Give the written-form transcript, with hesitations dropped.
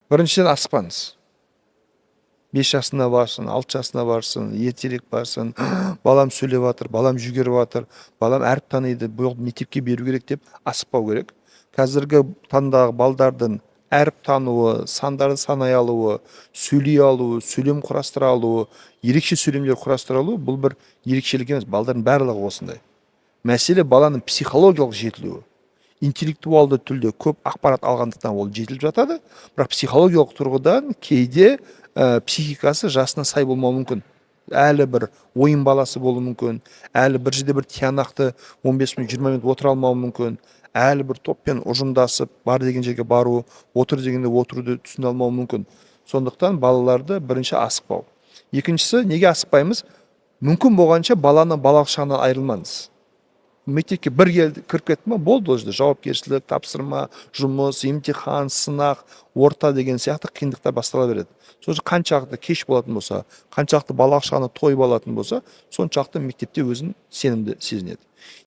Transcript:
Біріншіден асықпаңыз. 5 жасына барсын, 6 жасына барсын, ертерек барсын, балам сөйлеп жатыр, балам жүгіріп жатыр, балам әріп таниды, бұл мектепке беру керек деп асықпау керек. Қазіргі таңдағы балдардың әріп тануы, сандарды санай алуы, сөйлей алуы, сөйлем құрастыра алуы, ерекше сөйлемдер құрастыра алуы бұл бір ерекшелік емес, балдардың барлығы осындай. Мәселе баланың психологиялық жетілуі. Интеллектуалды түрде көп ақпарат алғандықтан ол жетіліп жатады, бірақ психологиялық тұрғыдан кейде психикасы жасына сай болмауы мүмкін. Әлі бір ойын баласы болуы мүмкін, әлі бір жерде бір тиянақты 15 минут 20 минут отыра алмауы мүмкін, әлі бір топпен ұжымдасып бар деген жерге бару, отыр дегенде отыруды түсіне алмауы мүмкін. Сондықтан балаларды бірінші асықпау. Екіншісі, неге асықпаймыз? Мүмкін болғанша баланы балалық шағынан айырылмаңыз. Мектепке бір келді, кіріп кетті ма, болды ол жерде жауапкершілік, тапсырма, жұмыс, емтихан, сынақ, орта деген сияқты қиындықтар бастала береді. Сосын қаншалықты кеш болатын болса, қаншалықты балалық шағына тойып алатын болса, соншалықты мектепте өзін сенімді сезінеді.